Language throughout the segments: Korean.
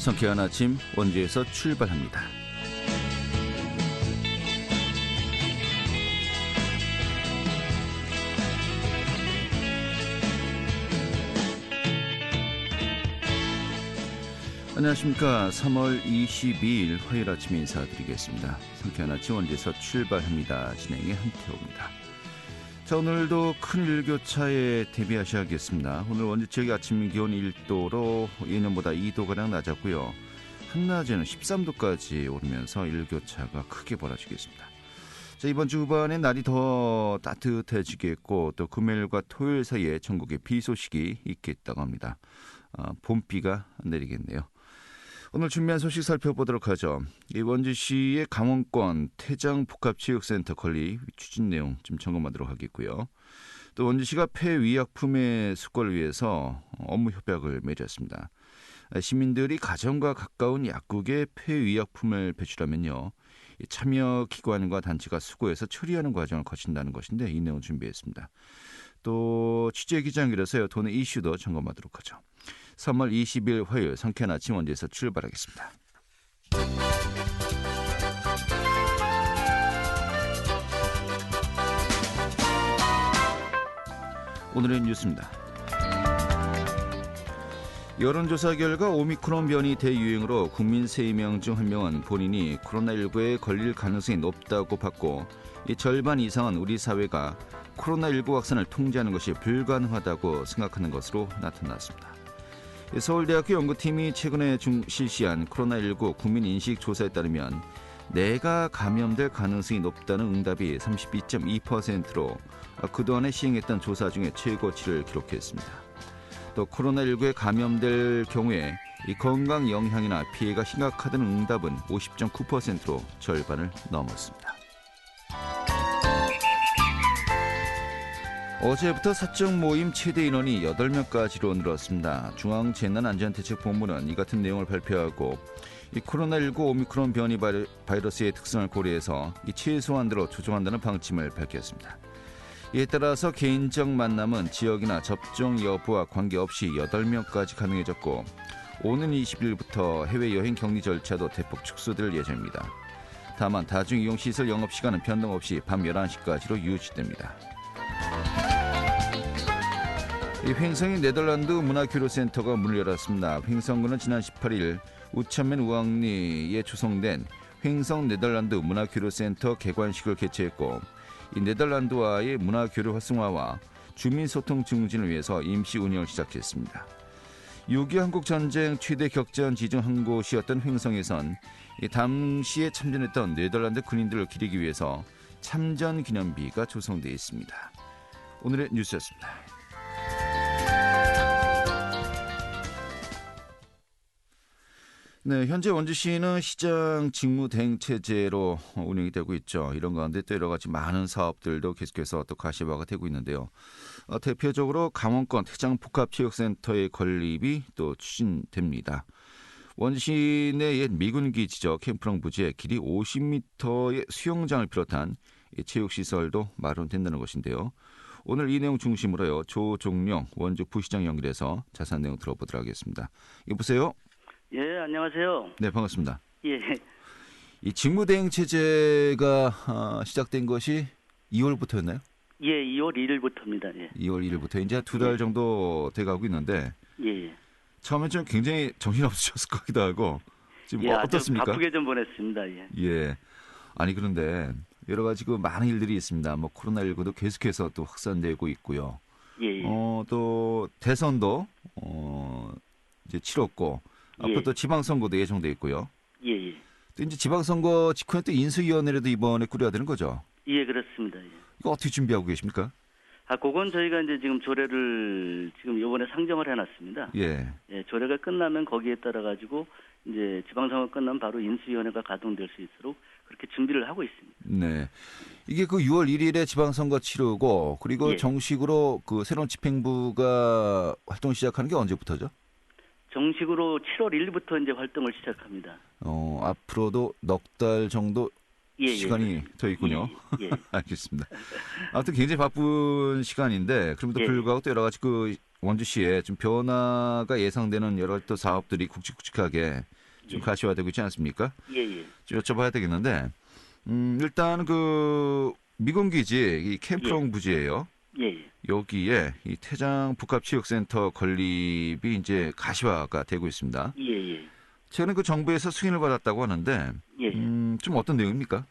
상쾌한 아침 원주에서 출발합니다. 안녕하십니까. 3월 22일 화요일 아침 인사드리겠습니다. 상쾌한 아침 원주에서 출발합니다. 진행의 한태호입니다. 자, 오늘도 큰 일교차에 대비하셔야겠습니다. 오늘 원주 지역의 아침 기온 1도로 예년보다 2도가량 낮았고요. 한낮에는 13도까지 오르면서 일교차가 크게 벌어지겠습니다. 자, 이번 주 후반에 날이 더 따뜻해지겠고 또 금요일과 토요일 사이에 전국에 비 소식이 있겠다고 합니다. 봄비가 내리겠네요. 오늘 준비한 소식 살펴보도록 하죠. 이 원주시의 강원권 태장복합체육센터 건립 추진 내용 좀 점검하도록 하겠고요. 또 원주시가 폐위약품의 수거를 위해서 업무 협약을 맺었습니다. 시민들이 가정과 가까운 약국에 폐위약품을 배출하면요, 참여 기관과 단체가 수거해서 처리하는 과정을 거친다는 것인데 이 내용 준비했습니다. 또 취재 기자회견에서요, 도내 이슈도 점검하도록 하죠. 3월 20일 화요일 상쾌한 아침 원주에서 출발하겠습니다. 오늘의 뉴스입니다. 여론조사 결과 오미크론 변이 대유행으로 국민 3명 중 1명은 본인이 코로나19에 걸릴 가능성이 높다고 봤고, 이 절반 이상은 우리 사회가 코로나19 확산을 통제하는 것이 불가능하다고 생각하는 것으로 나타났습니다. 서울대학교 연구팀이 최근에 실시한 코로나19 국민인식조사에 따르면 내가 감염될 가능성이 높다는 응답이 32.2%로 그동안에 시행했던 조사 중에 최고치를 기록했습니다. 또 코로나19에 감염될 경우에 이 건강 영향이나 피해가 심각하다는 응답은 50.9%로 절반을 넘었습니다. 어제부터 사적 모임 최대 인원이 8명까지로 늘었습니다. 중앙재난안전대책본부는 이 같은 내용을 발표하고 이 코로나19 오미크론 변이 바이러스의 특성을 고려해서 이 최소한대로 조정한다는 방침을 밝혔습니다. 이에 따라서 개인적 만남은 지역이나 접종 여부와 관계없이 8명까지 가능해졌고, 오는 20일부터 해외여행 격리 절차도 대폭 축소될 예정입니다. 다만 다중이용시설 영업시간은 변동없이 밤 11시까지로 유지됩니다. 횡성의 네덜란드 문화교류센터가 문을 열었습니다. 횡성군은 지난 18일 우천면 우왕리에 조성된 횡성 네덜란드 문화교류센터 개관식을 개최했고, 이 네덜란드와의 문화교류 활성화와 주민소통 증진을 위해서 임시 운영을 시작했습니다. 6.25 한국전쟁 최대 격전 지중 한 곳이었던 횡성에선 이 당시에 참전했던 네덜란드 군인들을 기리기 위해서 참전 기념비가 조성되어 있습니다. 오늘의 뉴스였습니다. 네, 현재 원주시는 시장 직무대행체제로 운영이 되고 있죠. 이런 가운데 또 여러 가지 많은 사업들도 계속해서 또 가시화가 되고 있는데요. 대표적으로 강원권 태장복합체육센터의 건립이 또 추진됩니다. 원주시 내 옛 미군기 지역 캠프랑 부지에 길이 50m의 수영장을 비롯한 체육시설도 마련된다는 것인데요. 오늘 이 내용 중심으로요, 조종룡 원주 부시장 연결해서 자세한 내용 들어보도록 하겠습니다. 여보세요? 예, 안녕하세요. 네, 반갑습니다. 예. 이 직무대행 체제가 시작된 것이 2월부터였나요? 예, 2월 1일부터입니다. 예. 2월 1일부터 이제 2달 정도 돼가고 있는데, 예. 처음엔 좀 굉장히 정신없으셨을 것 같기도 하고, 지금 예, 어떻습니까? 바쁘게 좀 보냈습니다. 예. 예. 아니, 그런데 여러 가지 그 많은 일들이 있습니다. 뭐 코로나19도 계속해서 또 확산되고 있고요. 예. 또 대선도 이제 치렀고, 앞으로 또 지방선거도 예정돼 있고요. 예. 또 이제 지방선거 직후에 또 인수위원회라도 이번에 꾸려야 되는 거죠? 예, 그렇습니다. 예. 이거 어떻게 준비하고 계십니까? 그건 저희가 이제 지금 조례를 지금 이번에 상정을 해놨습니다. 예. 예, 조례가 끝나면 거기에 따라 가지고 이제 지방선거 끝나면 바로 인수위원회가 가동될 수 있도록 그렇게 준비를 하고 있습니다. 네. 이게 그 6월 1일에 지방선거 치르고 그리고 예. 정식으로 그 새로운 집행부가 활동 시작하는 게 언제부터죠? 정식으로 7월 1일부터 이제 활동을 시작합니다. 앞으로도 넉 달 정도 예, 예, 시간이 더 있군요. 예, 예. 알겠습니다. 아무튼 굉장히 바쁜 시간인데 그럼에도 예, 불구하고 또 여러 가지 그 원주시에 좀 변화가 예상되는 여러 가지 또 사업들이 굵직굵직하게 좀 예, 가시화되고 있지 않습니까? 예, 예, 좀 여쭤봐야 되겠는데 일단 그 미군기지 이 캠프롱 부지예요. 예, 예, 여기에 이 태장 복합체육센터 건립이 이제 가시화가 되고 있습니다. 예, 예. 최근에 그 정부에서 승인을 받았다고 하는데 예. 좀 어떤 내용입니까?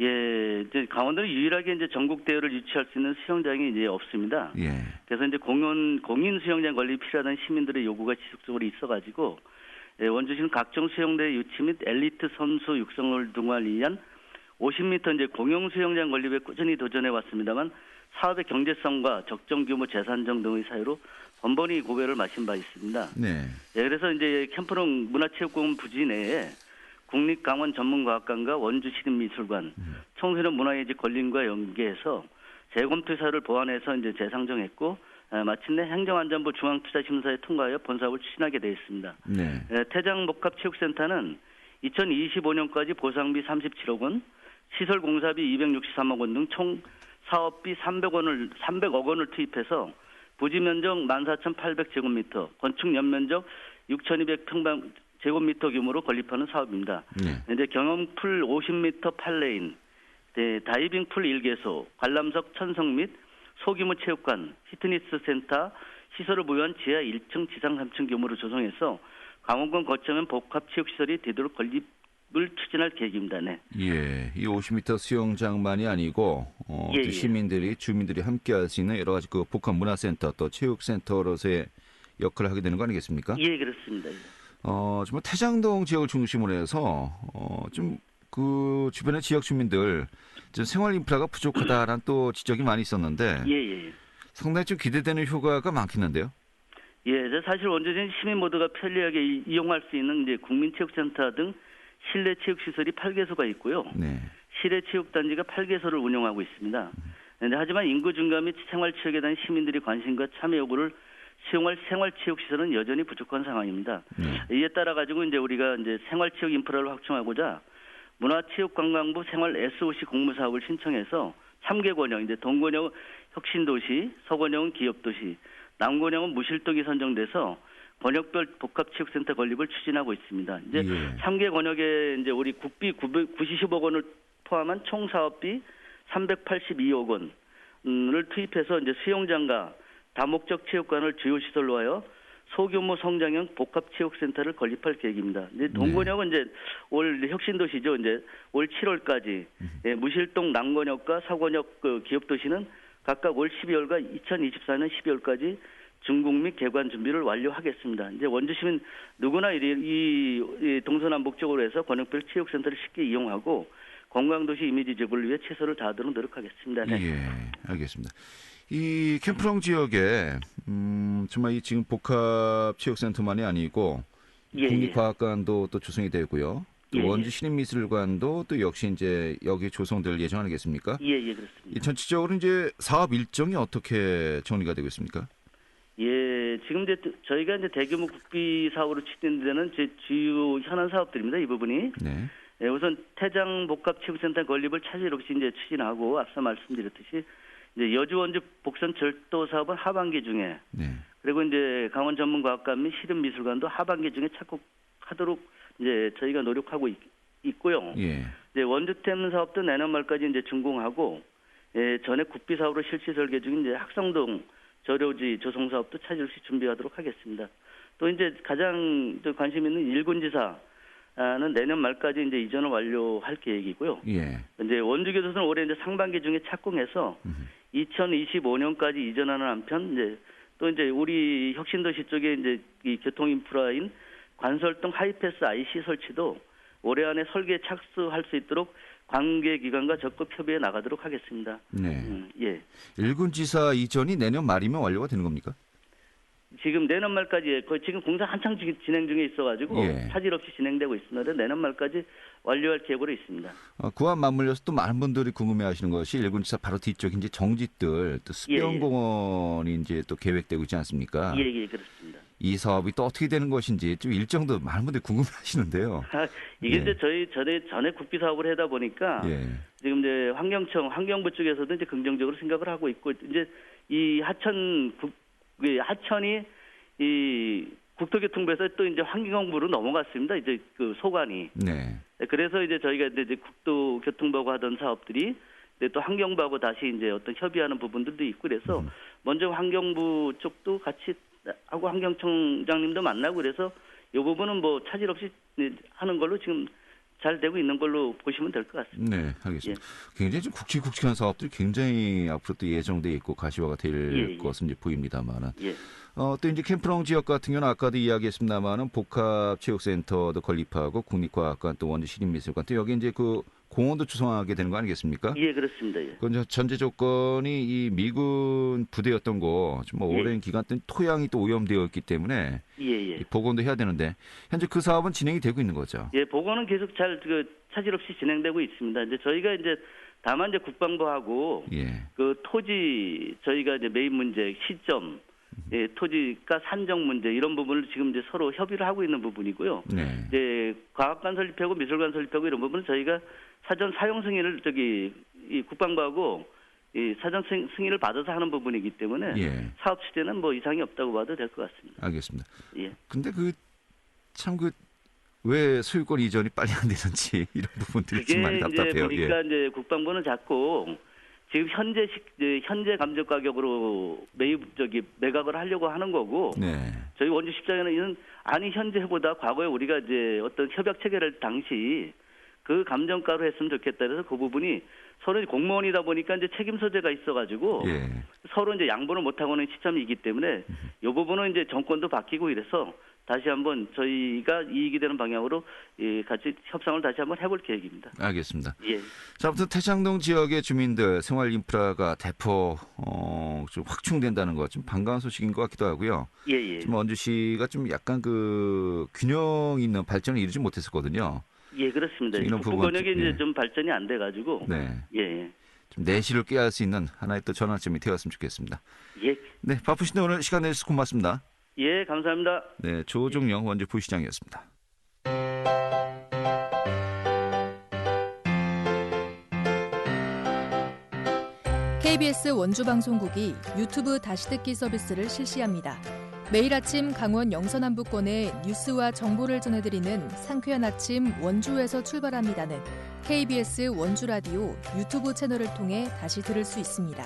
예, 이제 강원도는 유일하게 이제 전국 대회를 유치할 수 있는 수영장이 이제 없습니다. 예. 그래서 이제 공인 수영장 건립이 필요하다는 시민들의 요구가 지속적으로 있어가지고 예, 원주시는 각종 수영대 유치 및 엘리트 선수 육성을 등을 위한 50m 이제 공용 수영장 건립에 꾸준히 도전해 왔습니다만 사업의 경제성과 적정 규모 재산정 등의 사유로 번번이 고배를 마신 바 있습니다. 네. 예, 그래서 이제 캠프롱 문화체육공원 부지 내에 국립강원전문과학관과 원주시립미술관, 청소년 문화예지 건립과 연계해서 재검토 사유를 보완해서 이제 재상정했고 마침내 행정안전부 중앙투자심사에 통과하여 본사업을 추진하게 되어 있습니다. 네. 태장복합체육센터는 2025년까지 보상비 37억 원, 시설 공사비 263억 원 등 총 사업비 300억 원을 투입해서 부지 면적 14,800제곱미터, 건축 연면적 6,200평방 제곱미터 규모로 건립하는 사업입니다. 네. 이제 경험풀 50m 8레인, 다이빙 풀 1개소, 관람석 1000석 및 소규모 체육관, 피트니스 센터, 시설을 보유한 지하 1층, 지상 3층 규모로 조성해서 강원권 거점엔 복합체육시설이 되도록 건립을 추진할 계획입니다. 네. 예, 이 50m 수영장만이 아니고 예, 또 예. 시민들이 주민들이 함께할 수 있는 여러 가지 그 복합 문화센터 또 체육센터로서의 역할을 하게 되는 거 아니겠습니까? 예, 그렇습니다. 정말 태장동 지역을 중심으로 해서 좀 그 주변의 지역 주민들 좀 생활 인프라가 부족하다라는 또 지적이 많이 있었는데 예, 예. 상당히 좀 기대되는 효과가 많겠는데요. 예, 사실 원주시는 시민 모두가 편리하게 이용할 수 있는 이제 국민체육센터 등 실내 체육시설이 8개소가 있고요. 네. 실내 체육단지가 8개소를 운영하고 있습니다. 하지만 인구 증가 및 생활체육에 대한 시민들의 관심과 참여 요구를 수용할 생활체육시설은 여전히 부족한 상황입니다. 이에 따라 가지고 이제 우리가 이제 생활체육 인프라를 확충하고자 문화체육관광부 생활 SOC 공모 사업을 신청해서 3개 권역, 이제 동권역은 혁신도시, 서권역은 기업도시, 남권역은 무실동이 선정돼서 권역별 복합체육센터 건립을 추진하고 있습니다. 이제 예. 3개 권역에 이제 우리 국비 990억 원을 포함한 총 사업비 382억 원을 투입해서 이제 수영장과 다목적 체육관을 주요 시설로 하여 소규모 성장형 복합체육센터를 건립할 계획입니다. 이제 동권역은 이제 올 혁신도시죠. 이제 올 7월까지 예, 무실동 남권역과 서권역 그 기업도시는 각각 올 12월과 2024년 12월까지 준공 및 개관 준비를 완료하겠습니다. 이제 원주시민 누구나 이 동서남북적으로 해서 권역별 체육센터를 쉽게 이용하고 관광도시 이미지 제고를 위해 최선을 다하도록 노력하겠습니다. 네. 예, 알겠습니다. 이 캠프롱 지역에 정말 이 지금 복합체육센터만이 아니고 예, 국립과학관도 또 조성이 되고요. 또 예, 원주 시립미술관도 또 역시 이제 여기 조성될 예정 아니겠습니까? 예, 그렇습니다. 이 전체적으로 이제 사업 일정이 어떻게 정리가 되고 있습니까? 예, 지금 이제 저희가 이제 대규모 국비 사업으로 추진되는 제 주요 현안 사업들입니다. 이 부분이. 네. 예, 우선 태장 복합체육센터 건립을 차질 없이 이제 추진하고 앞서 말씀드렸듯이 이제 여주 원주 복선 절도 사업은 하반기 중에 네. 그리고 이제 강원 전문과학관 및 시립미술관도 하반기 중에 착공하도록 이제 저희가 노력하고 있고요. 예. 이제 원주댐 사업도 내년 말까지 이제 준공하고 예, 전액 국비 사업으로 실시 설계 중인 이제 학성동 저료지 조성 사업도 차질 없이 준비하도록 하겠습니다. 또 이제 가장 관심 있는 일군지사는 내년 말까지 이제 이전을 완료할 계획이고요. 예. 이제 원주교도소는 올해 이제 상반기 중에 착공해서 2025년까지 이전하는 한편 이제 또 이제 우리 혁신도시 쪽에 이제 이 교통 인프라인 관설동 하이패스 IC 설치도 올해 안에 설계에 착수할 수 있도록 관계기관과 적극 협의해 나가도록 하겠습니다. 네. 예. 일군지사 이전이 내년 말이면 완료가 되는 겁니까? 지금 내년 말까지 거의 지금 공사 한창 진행 중에 있어가지고 예. 차질 없이 진행되고 있습니다. 내년 말까지 완료할 계획으로 있습니다. 그와 맞물려서 또 많은 분들이 궁금해하시는 것이 일군지사 바로 뒤쪽 이제 정짓들 또 습영공원이 이제 또 계획되고 있지 않습니까? 예, 그렇습니다. 이 사업이 또 어떻게 되는 것인지 좀 일정도 많은 분들이 궁금해하시는데요. 이게 예. 이제 저희 전에 국비 사업을 하다 보니까 예. 지금 이제 환경부 쪽에서도 이제 긍정적으로 생각을 하고 있고 이제 이 하천이 이 국토교통부에서 또 이제 환경부로 넘어갔습니다. 이제 그 소관이. 네. 그래서 이제 저희가 이제 국토교통부하고 하던 사업들이 또 환경부하고 다시 이제 어떤 협의하는 부분들도 있고 그래서 먼저 환경부 쪽도 같이 하고 환경청장님도 만나고 그래서 이 부분은 뭐 차질 없이 하는 걸로 지금 잘 되고 있는 걸로 보시면 될 것 같습니다. 네, 알겠습니다. 굉장히 좀 굵직굵직한 사업들이 굉장히 앞으로 또 예정돼 있고 가시화가 될 것은 이제 보입니다만은. 예. 또 이제 캠프롱 지역 같은 경우는 아까도 이야기했습니다만은 복합체육센터도 건립하고 국립과학관 또 원주시립미술관 또 여기 이제 그 공원도 조성하게 되는 거 아니겠습니까? 예, 그렇습니다. 예. 그 전제 조건이 이 미군 부대였던 거 좀 뭐 오랜 기간 동안 토양이 또 오염되어 있기 때문에 예. 복원도 해야 되는데 현재 그 사업은 진행이 되고 있는 거죠. 예, 복원은 계속 잘 차질 없이 진행되고 있습니다. 이제 저희가 이제 다만 이제 국방부하고 그 토지 저희가 이제 메인 문제 시점 토지가 산정 문제 이런 부분을 지금 이제 서로 협의를 하고 있는 부분이고요. 네. 이제 과학관 설립하고 미술관 설립하고 이런 부분은 저희가 사전 사용 승인을 이 국방부하고 이 사전 승인을 받아서 하는 부분이기 때문에 사업 추진은 뭐 이상이 없다고 봐도 될 것 같습니다. 알겠습니다. 예. 근데 왜 소유권 이전이 빨리 안 되는지 이런 부분들이 좀 많이 답답해요. 그게 보니까 이제 국방부는 자꾸 지금 현재 감정 가격으로 매각을 하려고 하는 거고 저희 원주 시장에는 아니 현재보다 과거에 우리가 이제 어떤 협약 체결할 당시 그 감정가로 했으면 좋겠다 그래서 그 부분이 서로 공무원이다 보니까 이제 책임 소재가 있어가지고 서로 이제 양보를 못하고는 시점이기 때문에 이 부분은 이제 정권도 바뀌고 이래서 다시 한번 저희가 이익이 되는 방향으로 같이 협상을 다시 한번 해볼 계획입니다. 알겠습니다. 예. 자, 아무튼 태창동 지역의 주민들 생활 인프라가 대폭 좀 확충된다는 것 좀 반가운 소식인 것 같기도 하고요. 예. 지금 원주시가 좀 약간 그 균형 있는 발전을 이루지 못했었거든요. 예, 그렇습니다. 북부 권역이 이제 좀 발전이 안 돼가지고. 예. 좀 내실을 꾀할 수 있는 하나의 또 전환점이 되었으면 좋겠습니다. 예. 네, 바쁘신데 오늘 시간 내주셔서 고맙습니다. 예, 감사합니다. 네, 조종영 원주 부시장이었습니다. KBS 원주방송국이 유튜브 다시 듣기 서비스를 실시합니다. 매일 아침 강원 영서남부권의 뉴스와 정보를 전해드리는 상쾌한 아침 원주에서 출발합니다는 KBS 원주라디오 유튜브 채널을 통해 다시 들을 수 있습니다.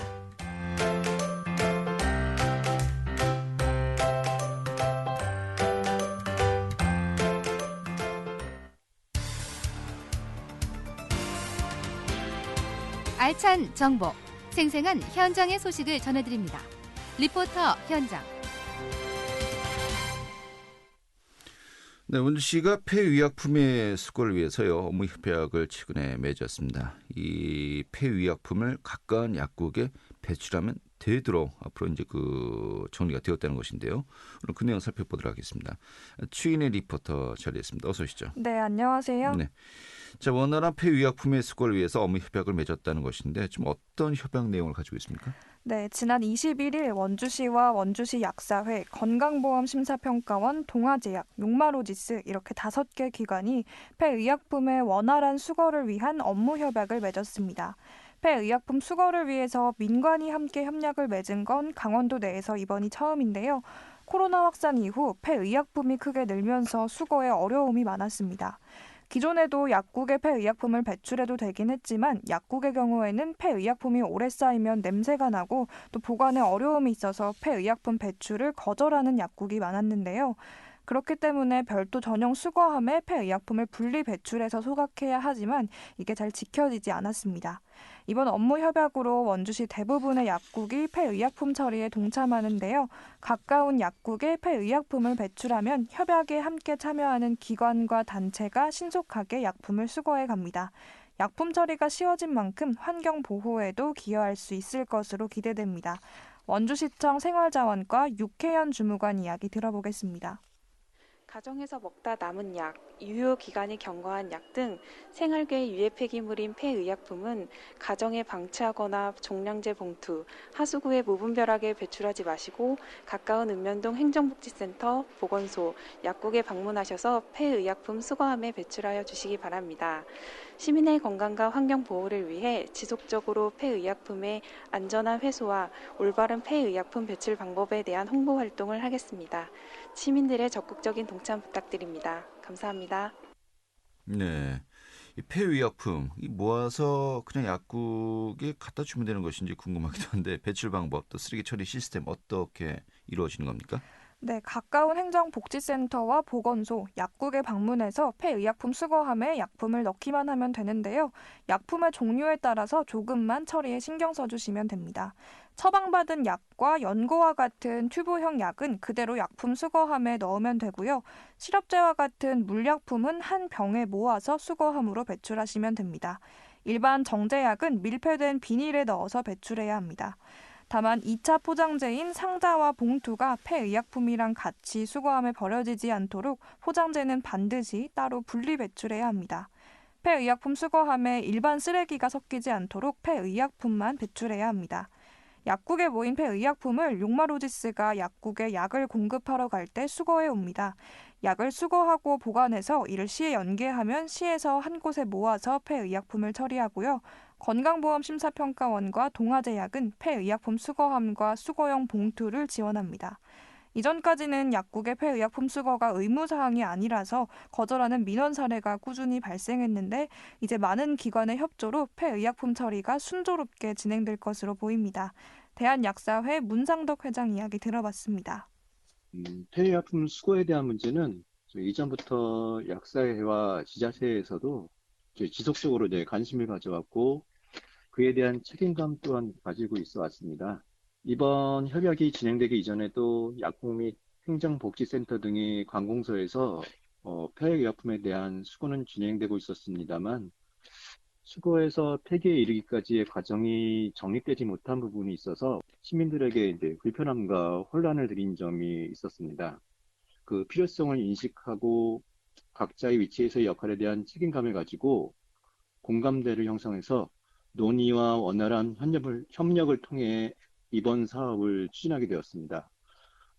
알찬 정보, 생생한 현장의 소식을 전해드립니다. 리포터 현장. 네, 원주시가 폐의약품의 수거를 위해서요 업무 협약을 최근에 맺었습니다. 이 폐의약품을 가까운 약국에 배출하면 되도록 앞으로 이제 그 정리가 되었다는 것인데요. 오늘 그 내용 살펴보도록 하겠습니다. 추인의 리포터 자리했습니다. 어서 오시죠. 네, 안녕하세요. 네. 자, 원활한 폐의약품의 수거를 위해서 업무 협약을 맺었다는 것인데 좀 어떤 협약 내용을 가지고 있습니까? 네, 지난 21일 원주시와 원주시 약사회, 건강보험심사평가원, 동아제약, 용마로지스 이렇게 5개 기관이 폐의약품의 원활한 수거를 위한 업무 협약을 맺었습니다. 폐의약품 수거를 위해서 민관이 함께 협약을 맺은 건 강원도 내에서 이번이 처음인데요. 코로나 확산 이후 폐의약품이 크게 늘면서 수거에 어려움이 많았습니다. 기존에도 약국에 폐의약품을 배출해도 되긴 했지만 약국의 경우에는 폐의약품이 오래 쌓이면 냄새가 나고 또 보관에 어려움이 있어서 폐의약품 배출을 거절하는 약국이 많았는데요. 그렇기 때문에 별도 전용 수거함에 폐의약품을 분리 배출해서 소각해야 하지만 이게 잘 지켜지지 않았습니다. 이번 업무 협약으로 원주시 대부분의 약국이 폐의약품 처리에 동참하는데요. 가까운 약국에 폐의약품을 배출하면 협약에 함께 참여하는 기관과 단체가 신속하게 약품을 수거해 갑니다. 약품 처리가 쉬워진 만큼 환경 보호에도 기여할 수 있을 것으로 기대됩니다. 원주시청 생활자원과 육혜연 주무관 이야기 들어보겠습니다. 가정에서 먹다 남은 약, 유효 기간이 경과한 약 등 생활계 유해 폐기물인 폐의약품은 가정에 방치하거나 종량제 봉투, 하수구에 무분별하게 배출하지 마시고 가까운 읍면동 행정복지센터, 보건소, 약국에 방문하셔서 폐의약품 수거함에 배출하여 주시기 바랍니다. 시민의 건강과 환경 보호를 위해 지속적으로 폐의약품의 안전한 회수와 올바른 폐의약품 배출 방법에 대한 홍보 활동을 하겠습니다. 시민들의 적극적인 동참 부탁드립니다. 감사합니다. 네. 이 폐의약품 이 모아서 그냥 약국에 갖다 주면 되는 것인지 궁금하기도 한데 배출 방법 또 쓰레기 처리 시스템 어떻게 이루어지는 겁니까? 네, 가까운 행정복지센터와 보건소, 약국에 방문해서 폐의약품 수거함에 약품을 넣기만 하면 되는데요. 약품의 종류에 따라서 조금만 처리에 신경 써주시면 됩니다. 처방받은 약과 연고와 같은 튜브형 약은 그대로 약품 수거함에 넣으면 되고요. 시럽제와 같은 물약품은 한 병에 모아서 수거함으로 배출하시면 됩니다. 일반 정제약은 밀폐된 비닐에 넣어서 배출해야 합니다. 다만 2차 포장재인 상자와 봉투가 폐의약품이랑 같이 수거함에 버려지지 않도록 포장재는 반드시 따로 분리 배출해야 합니다. 폐의약품 수거함에 일반 쓰레기가 섞이지 않도록 폐의약품만 배출해야 합니다. 약국에 모인 폐의약품을 용마로지스가 약국에 약을 공급하러 갈 때 수거해 옵니다. 약을 수거하고 보관해서 이를 시에 연계하면 시에서 한 곳에 모아서 폐의약품을 처리하고요. 건강보험심사평가원과 동아제약은 폐의약품 수거함과 수거용 봉투를 지원합니다. 이전까지는 약국의 폐의약품 수거가 의무사항이 아니라서 거절하는 민원 사례가 꾸준히 발생했는데 이제 많은 기관의 협조로 폐의약품 처리가 순조롭게 진행될 것으로 보입니다. 대한약사회 문상덕 회장 이야기 들어봤습니다. 폐의약품 수거에 대한 문제는 이전부터 약사회와 지자체에서도 지속적으로 관심을 가져왔고 그에 대한 책임감 또한 가지고 있어 왔습니다. 이번 협약이 진행되기 이전에도 약국 및 행정복지센터 등의 관공서에서 폐의약품에 대한 수거는 진행되고 있었습니다만 수거에서 폐기에 이르기까지의 과정이 정립되지 못한 부분이 있어서 시민들에게 불편함과 혼란을 드린 점이 있었습니다. 그 필요성을 인식하고 각자의 위치에서의 역할에 대한 책임감을 가지고 공감대를 형성해서 논의와 원활한 협력을 통해 이번 사업을 추진하게 되었습니다.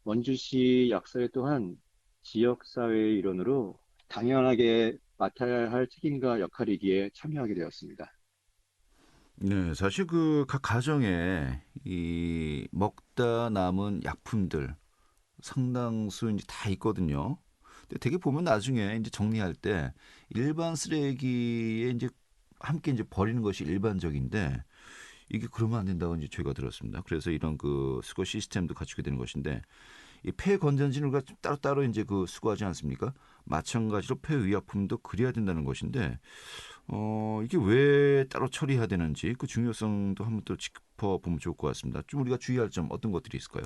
원주시 약사회 또한 지역사회의 일원으로 당연하게 맡아야 할 책임과 역할이기에 참여하게 되었습니다. 네, 사실 그 각 가정에 이 먹다 남은 약품들 상당수 이제 다 있거든요. 근데 되게 보면 나중에 이제 정리할 때 일반 쓰레기에 이제 함께 이제 버리는 것이 일반적인데 이게 그러면 안 된다고 이제 저희가 들었습니다. 그래서 이런 그 수거 시스템도 갖추게 되는 것인데 이 폐건전지는 우리가 따로따로 이제 그 수거하지 않습니까? 마찬가지로 폐의약품도 그래야 된다는 것인데 이게 왜 따로 처리해야 되는지 그 중요성도 한번 또 짚어보면 좋을 것 같습니다. 좀 우리가 주의할 점 어떤 것들이 있을까요?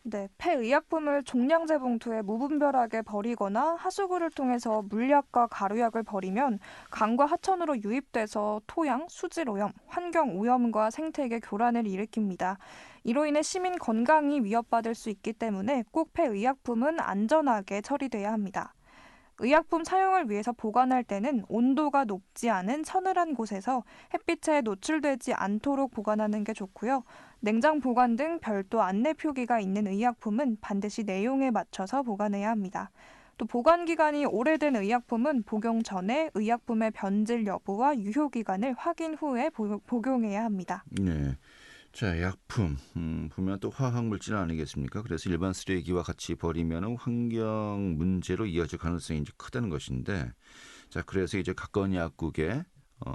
네, 폐의약품을 종량제 봉투에 무분별하게 버리거나 하수구를 통해서 물약과 가루약을 버리면 강과 하천으로 유입돼서 토양, 수질오염, 환경오염과 생태계 교란을 일으킵니다. 이로 인해 시민 건강이 위협받을 수 있기 때문에 꼭 폐의약품은 안전하게 처리돼야 합니다. 의약품 사용을 위해서 보관할 때는 온도가 높지 않은 서늘한 곳에서 햇빛에 노출되지 않도록 보관하는 게 좋고요. 냉장 보관 등 별도 안내 표기가 있는 의약품은 반드시 내용에 맞춰서 보관해야 합니다. 또 보관 기간이 오래된 의약품은 복용 전에 의약품의 변질 여부와 유효 기간을 확인 후에 복용해야 합니다. 네. 자, 약품 보면 또 화학물질 아니겠습니까? 그래서 일반 쓰레기와 같이 버리면 환경 문제로 이어질 가능성이 이제 크다는 것인데, 자, 그래서 이제 가까운 약국에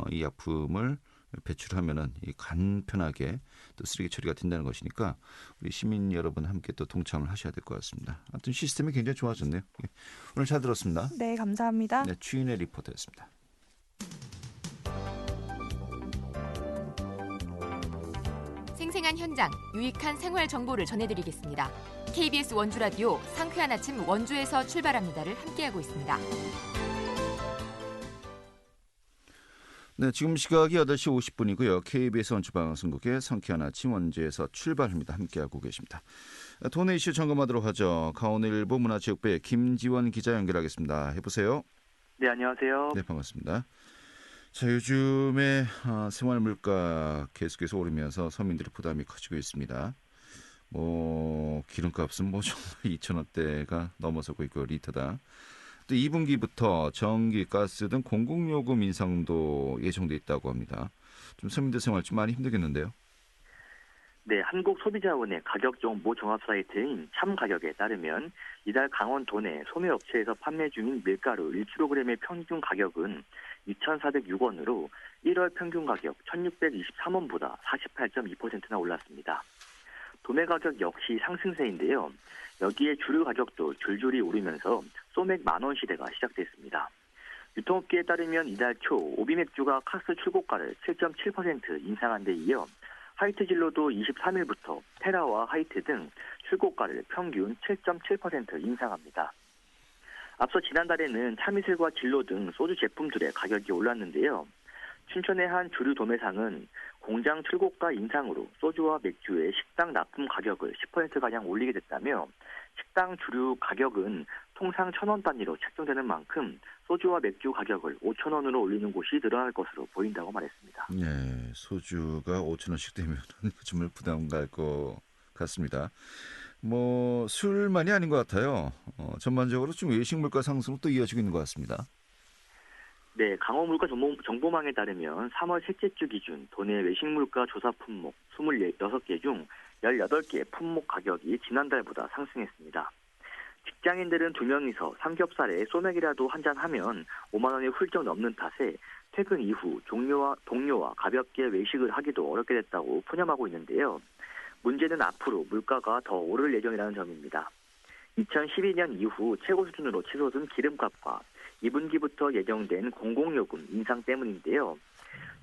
이 약품을 배출하면은 간편하게 또 쓰레기 처리가 된다는 것이니까 우리 시민 여러분 함께 또 동참을 하셔야 될 것 같습니다. 아무튼 시스템이 굉장히 좋아졌네요. 오늘 잘 들었습니다. 네, 감사합니다. 네, 추인의 리포터였습니다. 생생한 현장, 유익한 생활 정보를 전해드리겠습니다. KBS 원주라디오 상쾌한 아침 원주에서 출발합니다를 함께하고 있습니다. 네, 지금 시각이 8시 50분이고요. KBS 원주방송국의 상쾌한 아침 원주에서 출발합니다. 함께하고 계십니다. 도내 이슈 점검하도록 하죠. 강원일보 문화체육부의 김지원 기자 연결하겠습니다. 해보세요. 네, 안녕하세요. 네, 반갑습니다. 자, 요즘에 생활 물가 계속해서 오르면서 서민들의 부담이 커지고 있습니다. 기름값은 정말 2,000원대가 넘어서고 있고 리터당. 또 2분기부터 전기, 가스 등 공공요금 인상도 예정돼 있다고 합니다. 좀 서민들 생활 좀 많이 힘들겠는데요. 네, 한국소비자원의 가격정보 종합 사이트인 참가격에 따르면 이달 강원 도내 소매업체에서 판매 중인 밀가루 1kg의 평균 가격은 2,406원으로 1월 평균 가격 1,623원보다 48.2%나 올랐습니다. 도매 가격 역시 상승세인데요. 여기에 주류 가격도 줄줄이 오르면서 소맥 만원 시대가 시작됐습니다. 유통업계에 따르면 이달 초 오비맥주가 카스 출고가를 7.7% 인상한 데 이어 화이트 진로도 23일부터 테라와 하이트 등 출고가를 평균 7.7% 인상합니다. 앞서 지난달에는 참이슬과 진로 등 소주 제품들의 가격이 올랐는데요. 춘천의 한 주류 도매상은 공장 출고가 인상으로 소주와 맥주의 식당 납품 가격을 10%가량 올리게 됐다며 식당 주류 가격은 통상 1,000원 단위로 책정되는 만큼 소주와 맥주 가격을 5,000원으로 올리는 곳이 늘어날 것으로 보인다고 말했습니다. 네, 소주가 5,000원씩 되면 정말 부담 갈 것 같습니다. 술만이 아닌 것 같아요. 전반적으로 좀 외식 물가 상승으로 또 이어지고 있는 것 같습니다. 네, 강원물가 정보망에 따르면 3월 셋째 주 기준 도내 외식물가 조사 품목 26개 중 18개 품목 가격이 지난달보다 상승했습니다. 직장인들은 2명이서 삼겹살에 소맥이라도 한잔하면 5만 원이 훌쩍 넘는 탓에 퇴근 이후 동료와 가볍게 외식을 하기도 어렵게 됐다고 푸념하고 있는데요. 문제는 앞으로 물가가 더 오를 예정이라는 점입니다. 2012년 이후 최고 수준으로 치솟은 기름값과 2분기부터 예정된 공공요금 인상 때문인데요.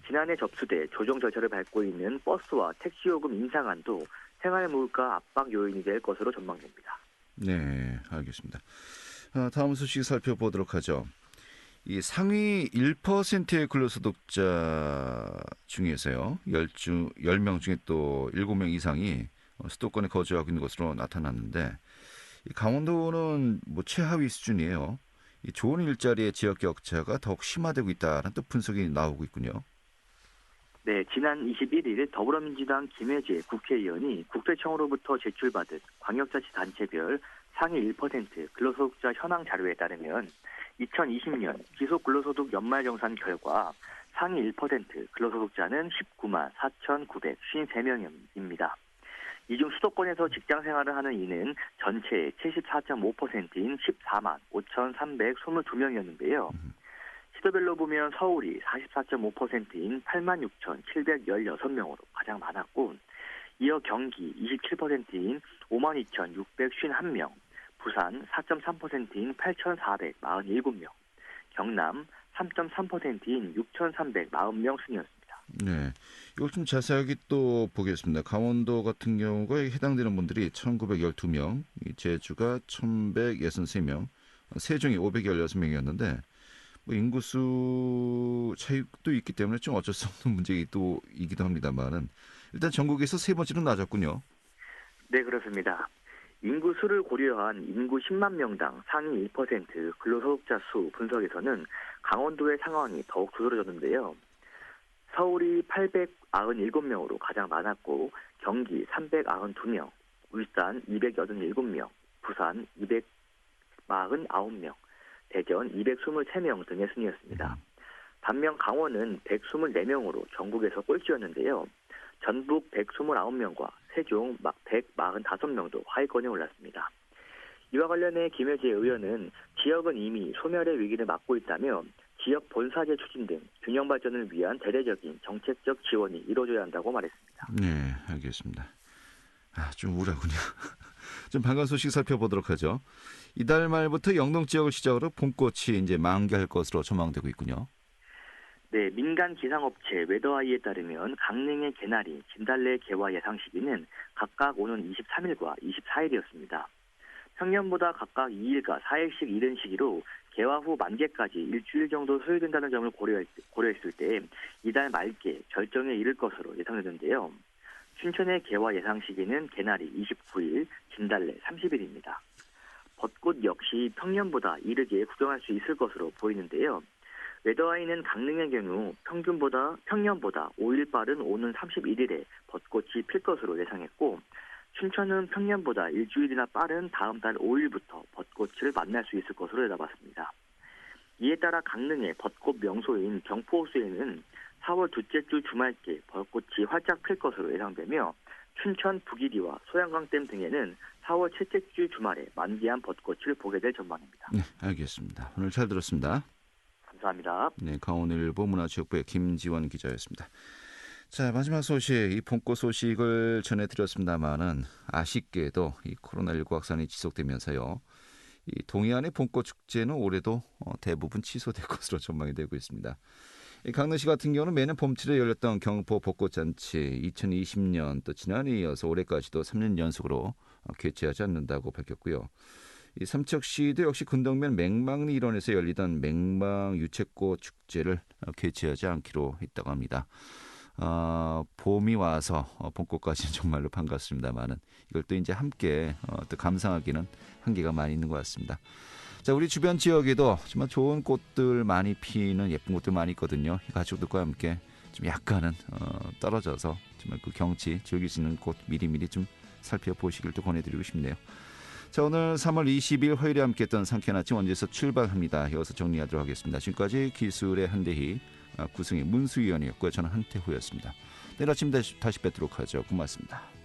지난해 접수돼 조정 절차를 밟고 있는 버스와 택시요금 인상안도 생활물가 압박 요인이 될 것으로 전망됩니다. 네, 알겠습니다. 다음 소식 살펴보도록 하죠. 이 상위 1%의 근로소득자 중에서요, 10명 중에 또 7명 이상이 수도권에 거주하고 있는 것으로 나타났는데, 강원도는 최하위 수준이에요. 이 좋은 일자리의 지역 격차가 더욱 심화되고 있다는 또 분석이 나오고 있군요. 네, 지난 21일 더불어민주당 김혜재 국회의원이 국세청으로부터 제출받은 광역자치단체별 상위 1% 근로소득자 현황 자료에 따르면 2020년 기소근로소득 연말정산 결과 상위 1% 근로소득자는 194만 4,953명입니다. 이 중 수도권에서 직장생활을 하는 이는 전체의 74.5%인 14만 5,322명이었는데요. 시도별로 보면 서울이 44.5%인 8만 6,716명으로 가장 많았고, 이어 경기 27%인 5만 2,651명, 부산 4.3%인 8,447명, 경남 3.3%인 6,340명 순이었습니다. 네, 이걸 좀 자세하게 또 보겠습니다. 강원도 같은 경우가 해당되는 분들이 1,912명, 제주가 1,163명, 세종이 516명이었는데 인구수 차이도 있기 때문에 좀 어쩔 수 없는 문제이기도 합니다만은 일단 전국에서 세 번째로 낮았군요. 네, 그렇습니다. 인구수를 고려한 인구 10만 명당 상위 1% 근로소득자 수 분석에서는 강원도의 상황이 더욱 두드러졌는데요. 서울이 897명으로 가장 많았고, 경기 392명, 울산 287명, 부산 249명, 대전 223명 등의 순이었습니다. 반면 강원은 124명으로 전국에서 꼴찌였는데요. 전북 129명과 세종 145명도 하위권에 올랐습니다. 이와 관련해 김혜재 의원은 지역은 이미 소멸의 위기를 맞고 있다며 지역 본사제 추진 등 균형 발전을 위한 대대적인 정책적 지원이 이루어져야 한다고 말했습니다. 네, 알겠습니다. 좀 우울하군요. 좀 반가운 소식 살펴보도록 하죠. 이달 말부터 영동 지역을 시작으로 봄꽃이 이제 만개할 것으로 전망되고 있군요. 네, 민간 기상업체 웨더아이에 따르면 강릉의 개나리, 진달래 개화 예상 시기는 각각 오는 23일과 24일이었습니다. 평년보다 각각 2일과 4일씩 이른 시기로 개화 후 만개까지 일주일 정도 소요된다는 점을 고려했을 때 이달 말께 절정에 이를 것으로 예상되는데요. 춘천의 개화 예상 시기는 개나리 29일, 진달래 30일입니다. 벚꽃 역시 평년보다 이르게 구경할 수 있을 것으로 보이는데요. 웨더아이는 강릉의 경우 평년보다 5일 빠른 오는 31일에 벚꽃이 필 것으로 예상했고, 춘천은 평년보다 일주일이나 빠른 다음 달 5일부터 벚꽃을 만날 수 있을 것으로 내다봤습니다. 이에 따라 강릉의 벚꽃 명소인 경포호수에는 4월 둘째 주 주말께 벚꽃이 활짝 필 것으로 예상되며, 춘천 북이리와 소양강댐 등에는 4월 셋째 주 주말에 만개한 벚꽃을 보게 될 전망입니다. 네, 알겠습니다. 오늘 잘 들었습니다. 감사합니다. 네, 강원일보 문화체육부의 김지원 기자였습니다. 자, 마지막 소식, 이 봄꽃 소식을 전해드렸습니다만은 아쉽게도 이 코로나19 확산이 지속되면서요, 이 동해안의 봄꽃 축제는 올해도 대부분 취소될 것으로 전망이 되고 있습니다. 이 강릉시 같은 경우는 매년 봄철에 열렸던 경포 벚꽃잔치 2020년 또 지난해에 이어서 올해까지도 3년 연속으로 개최하지 않는다고 밝혔고요. 이 삼척시도 역시 근덕면 맹망리 일원에서 열리던 맹망 유채꽃 축제를 개최하지 않기로 했다고 합니다. 봄이 와서 봄꽃까지는 정말로 반갑습니다만은 이걸 또 이제 함께 또 감상하기는 한계가 많이 있는 것 같습니다. 자, 우리 주변 지역에도 정말 좋은 꽃들 많이 피는 예쁜 꽃들 많이 있거든요. 가족들과 함께 좀 약간은 떨어져서 정말 그 경치 즐길 수 있는 곳 미리미리 좀 살펴보시길 또 권해드리고 싶네요. 자, 오늘 3월 20일 화요일에 함께했던 상쾌한 아침 원주에서 출발합니다. 이어서 정리하도록 하겠습니다. 지금까지 기술의 한대희, 구승의 문수위원이었고요. 저는 한태호였습니다. 내일 아침 다시 뵙도록 하죠. 고맙습니다.